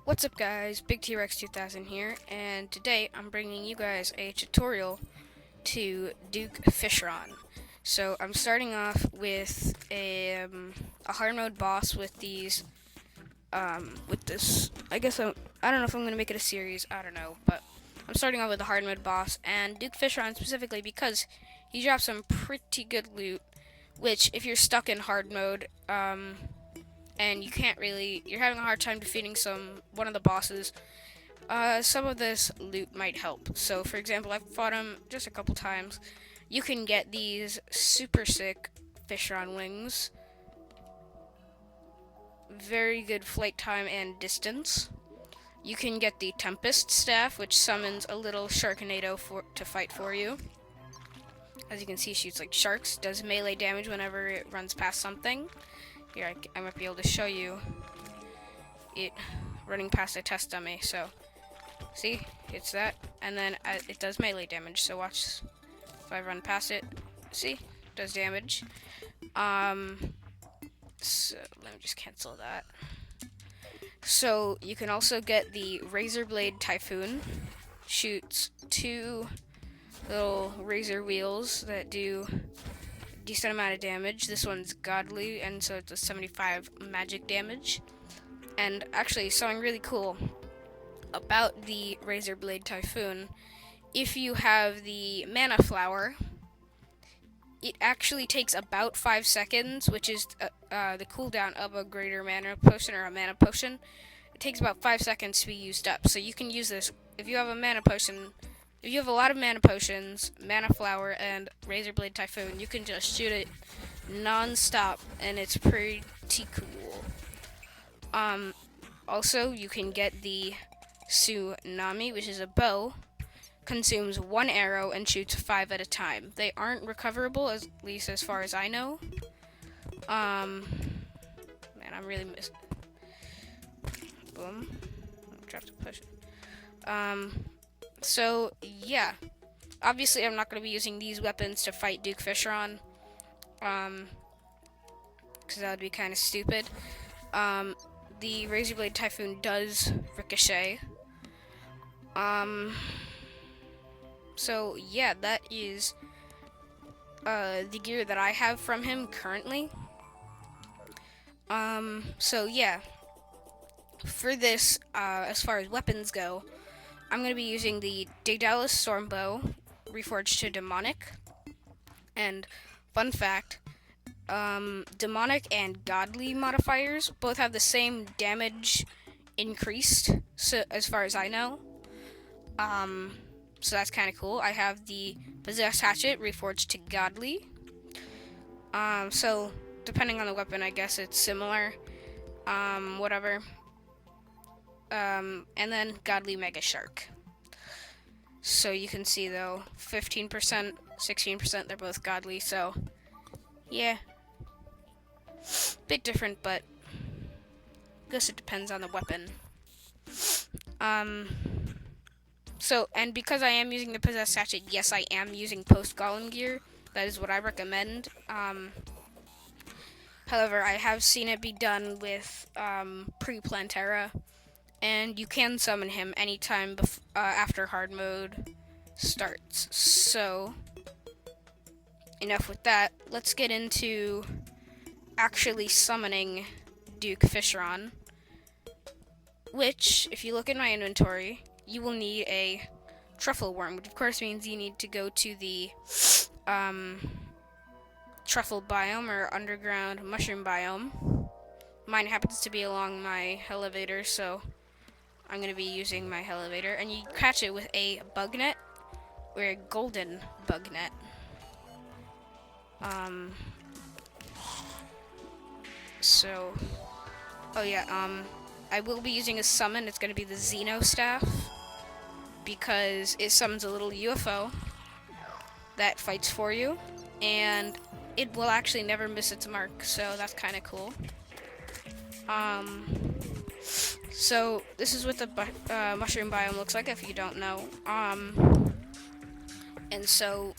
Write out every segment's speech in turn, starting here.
What's up guys, Big T-Rex 2000 here, and today I'm bringing you guys a tutorial to Duke Fishron. So I'm starting off with a hard mode boss with this, I don't know if I'm going to make it a series, I don't know, but I'm starting off with a hard mode boss, and Duke Fishron specifically because he drops some pretty good loot, which if you're stuck in hard mode, and you're having a hard time defeating one of the bosses, some of this loot might help. So, for example, I've fought him just a couple times. You can get these super sick Fishron wings, very good flight time and distance. You can get the Tempest staff, which summons a little Sharknado to fight for you. As you can see, shoots like sharks, does melee damage whenever it runs past something. Here, I might be able to show you it running past a test dummy. So, see, it's that, and then it does melee damage. So watch, if I run past it, see, it does damage. So let me just cancel that. So you can also get the Razor Blade Typhoon. Shoots two little razor wheels that do a decent amount of damage. This one's godly, and so it does 75 magic damage. And actually, something really cool about the Razor Blade Typhoon, if you have the Mana Flower, it actually takes about 5 seconds, which is the cooldown of a greater mana potion or a mana potion. It takes about 5 seconds to be used up, so you can use this if you have a mana potion. If you have a lot of mana potions, Mana Flower, and Razor Blade Typhoon, you can just shoot it non-stop, and it's pretty cool. Also, you can get the Tsunami, which is a bow, consumes 1 arrow and shoots 5 at a time. They aren't recoverable, at least as far as I know. Man, I'm really missing. Boom. Drop to push it. So, yeah. Obviously, I'm not going to be using these weapons to fight Duke Fishron. Because that would be kind of stupid. The Razor Blade Typhoon does ricochet. So, yeah, that is the gear that I have from him currently. So, yeah. For this, as far as weapons go, I'm going to be using the Daedalus Stormbow, reforged to Demonic. And, fun fact, Demonic and Godly modifiers both have the same damage increased, so as far as I know. So that's kind of cool. I have the Possessed Hatchet reforged to Godly. So depending on the weapon, I guess it's similar. Whatever. And then Godly Mega Shark. So you can see though, 15%, 16%, they're both Godly. So yeah, bit different, but I guess it depends on the weapon. So, and because I am using the Possessed Hatchet, yes, I am using post-Golem gear. That is what I recommend. However, I have seen it be done with pre-Plantera, and you can summon him anytime after hard mode starts. So, enough with that. Let's get into actually summoning Duke Fishron, which, if you look in my inventory, you will need a truffle worm, which of course means you need to go to the truffle biome or underground mushroom biome. Mine happens to be along my elevator, so I'm going to be using my elevator. And you catch it with a bug net or a golden bug net. I will be using a summon. It's going to be the Xeno Staff, because it summons a little UFO that fights for you, and it will actually never miss its mark, so that's kind of cool. So this is what the mushroom biome looks like, if you don't know. And so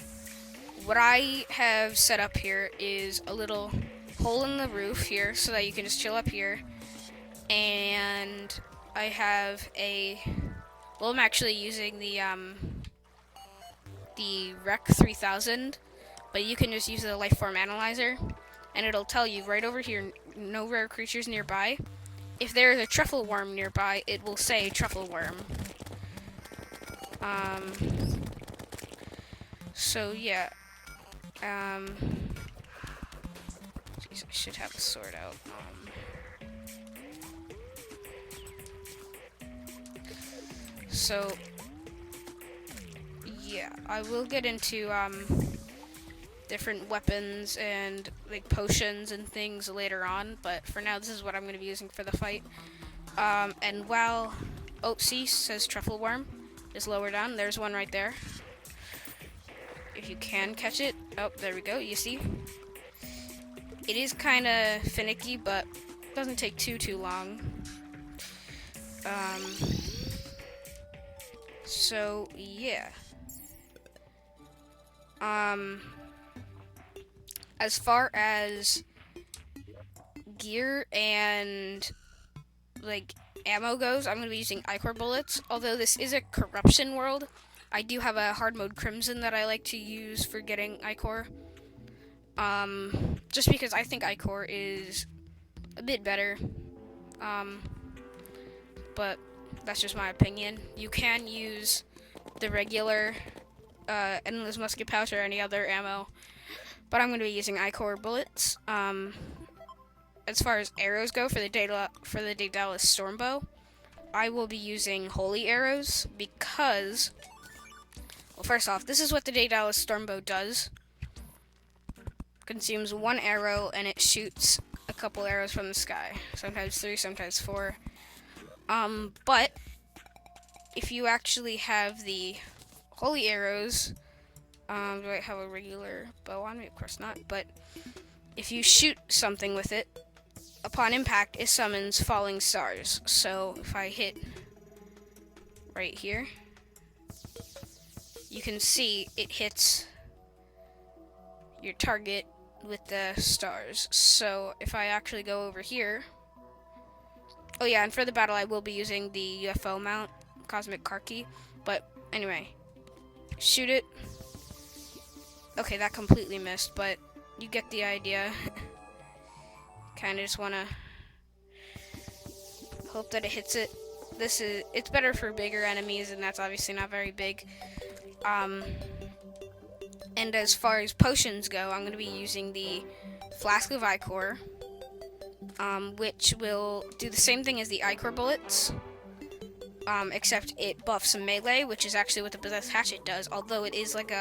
what I have set up here is a little hole in the roof here, so that you can just chill up here, and I have a. Well, I'm actually using the Rec 3000, but you can just use the Lifeform Analyzer, and it'll tell you right over here, no rare creatures nearby. If there is a truffle worm nearby, it will say truffle worm. So yeah. Jeez, I should have a sword out. So yeah, I will get into different weapons and like potions and things later on, but for now this is what I'm going to be using for the fight. And while see, says truffle worm is lower down. There's one right there. If you can catch it. Oh, there we go. You see? It is kind of finicky, but doesn't take too long. So yeah. As far as gear and like ammo goes, I'm gonna be using Ichor bullets. Although this is a corruption world, I do have a hard mode Crimson that I like to use for getting Ichor. Just because I think Ichor is a bit better. But that's just my opinion. You can use the regular endless musket pouch or any other ammo, but I'm going to be using Ichor bullets. As far as arrows go for the Daedalus Stormbow, I will be using holy arrows because, well, first off, this is what the Daedalus Stormbow does. Consumes one arrow and it shoots a couple arrows from the sky. Sometimes 3, sometimes 4. But if you actually have the holy arrows, do I have a regular bow on me? Of course not. But if you shoot something with it, upon impact, it summons falling stars. So if I hit right here, you can see it hits your target with the stars. So if I actually go over here, oh yeah, and for the battle I will be using the UFO mount, Cosmic Karki. But anyway, shoot it. Okay, that completely missed, but you get the idea. Kind of just want to hope that it hits it. It's better for bigger enemies, and that's obviously not very big. And as far as potions go, I'm going to be using the Flask of Ichor, which will do the same thing as the Ichor bullets, except it buffs melee, which is actually what the Possessed Hatchet does. Although it is like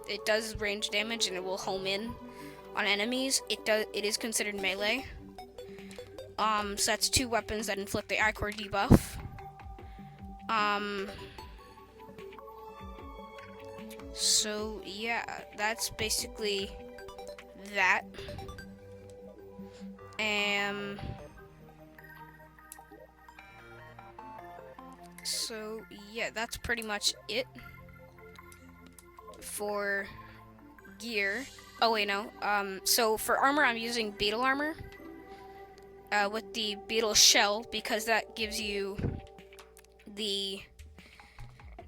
it does range damage and it will home in on enemies. It is considered melee. So that's 2 weapons that inflict the Ichor debuff. So yeah, that's basically that. So yeah, that's pretty much it for gear. Oh wait, no. So for armor, I'm using beetle armor with the beetle shell because that gives you the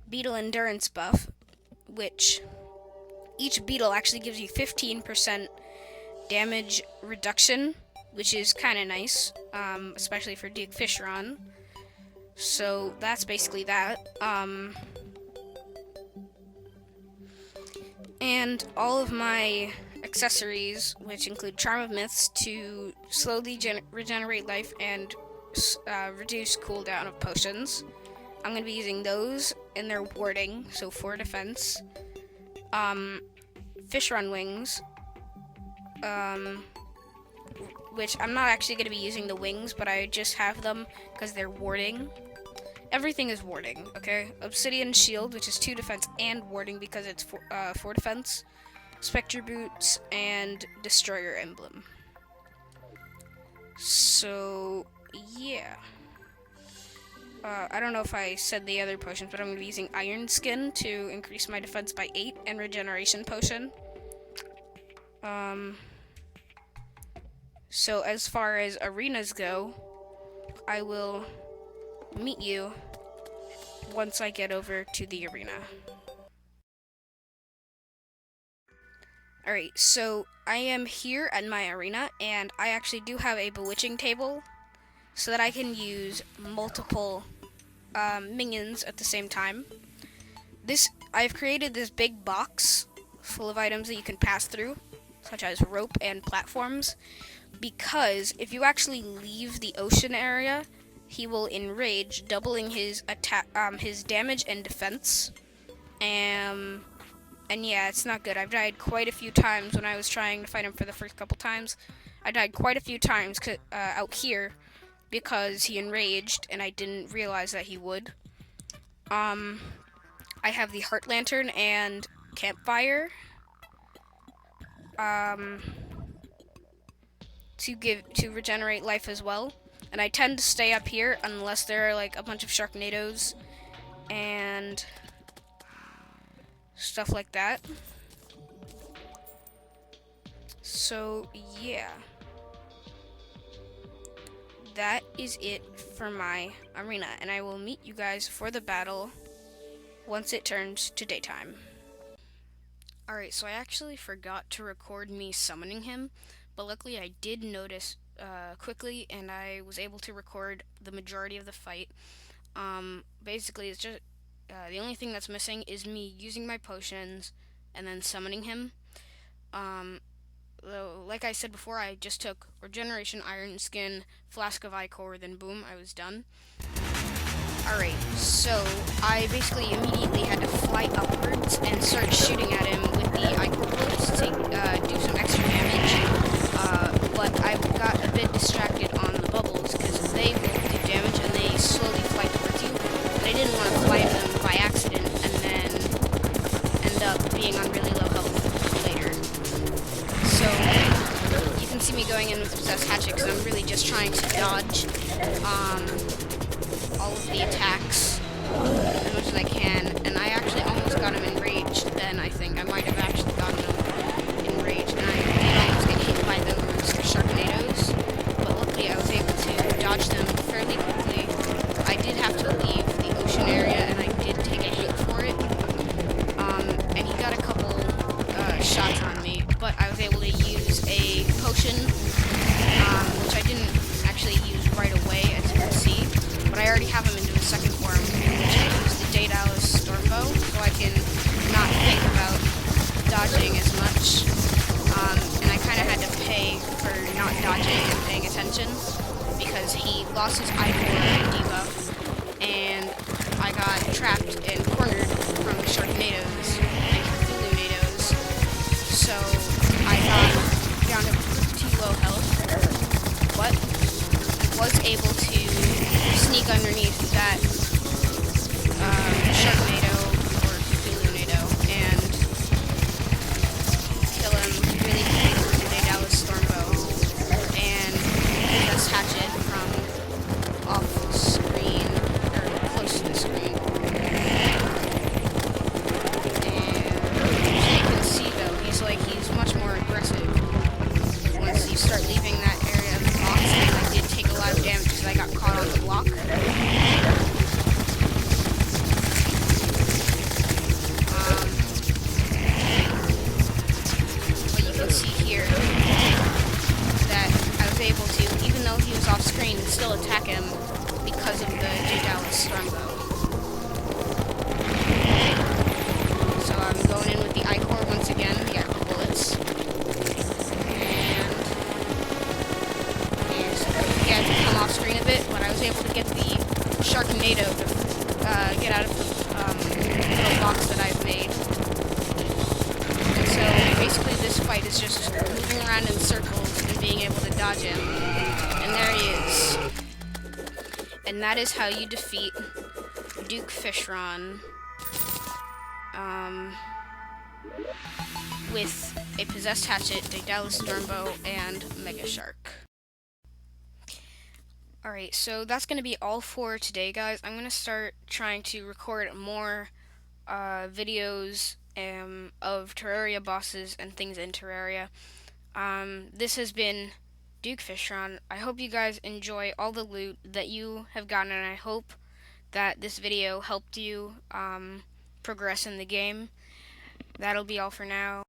beetle endurance buff, which each beetle actually gives you 15% damage reduction, which is kind of nice, especially for Duke Fishron. So that's basically that. And all of my accessories, which include Charm of Myths to slowly regenerate life and reduce cooldown of potions, I'm going to be using those in their warding, so 4 defense. Fishron wings, which I'm not actually going to be using the wings, but I just have them because they're warding. Everything is warding, okay? Obsidian shield, which is 2 defense and warding because it's 4 defense. Spectre boots and destroyer emblem. So yeah. I don't know if I said the other potions, but I'm going to be using Iron Skin to increase my defense by 8 and regeneration potion. So as far as arenas go, I will meet you once I get over to the arena. Alright, so I am here at my arena, and I actually do have a bewitching table so that I can use multiple minions at the same time. I've created this big box full of items that you can pass through, such as rope and platforms, because if you actually leave the ocean area, he will enrage, doubling his attack, his damage and defense. And yeah, it's not good. I've died quite a few times when I was trying to fight him for the first couple times. I died quite a few times out here because he enraged, and I didn't realize that he would. I have the heart lantern and campfire to regenerate life as well. And I tend to stay up here unless there are like a bunch of Sharknadoes and stuff like that. So yeah, that is it for my arena, and I will meet you guys for the battle once it turns to daytime. Alright, so I actually forgot to record me summoning him, but luckily I did notice quickly, and I was able to record the majority of the fight. Basically, it's just the only thing that's missing is me using my potions and then summoning him. Like I said before, I just took Regeneration, Iron Skin, Flask of Ichor, then boom, I was done. Alright, so I basically immediately had to fly upwards and start shooting at him with the Ichor bullets to do some extra damage. But I got a bit distracted on the bubbles because they will do damage and they slowly fly towards you. But I didn't want to fly them by accident and then end up being on really low health later. So you can see me going in with Possessed Hatchet because I'm really just trying to dodge all of the attacks as much as I can, and I actually almost got him enraged then. I think I might have actually gotten him enraged, and I did almost get hit by those Sharknadoes, but luckily I was able to dodge them fairly quickly. I did have to leave the ocean area, and I did take a hit for it, and he got a couple shots on me, but I was able to use a potion, which I didn't actually use right away, as you can see. But I already have him into his second form, which I use the Daedalus Stormbow, so I can not think about dodging as much. And I kind of had to pay for not dodging and paying attention, because he lost his Ichor debuff, and I got trapped and cornered from Sharknadoes and Cthulhunadoes, so I got down to pretty low health, but was able to sneak underneath that Sharknado or Cthulhunado and kill him really quickly with the Daedalus Stormbow and Possessed Hatchet from off screen, or close to the screen. And as you can see though, he's much more aggressive once you start leaving that area of the box, and I did take a lot of damage because I got caught on the block. But you can see here that I was able to, even though he was off screen, still attack him because of the Daedalus Stormbow. So I'm going in with the Ichor once again, the Ichor bullets. Off screen a bit, but I was able to get the Sharknado to get out of the little box that I've made. And so basically this fight is just moving around in circles and being able to dodge him. And there he is. And that is how you defeat Duke Fishron with a Possessed Hatchet, Daedalus Stormbow, and Mega Shark. Alright, so that's going to be all for today, guys. I'm going to start trying to record more videos of Terraria bosses and things in Terraria. This has been Duke Fishron. I hope you guys enjoy all the loot that you have gotten, and I hope that this video helped you progress in the game. That'll be all for now.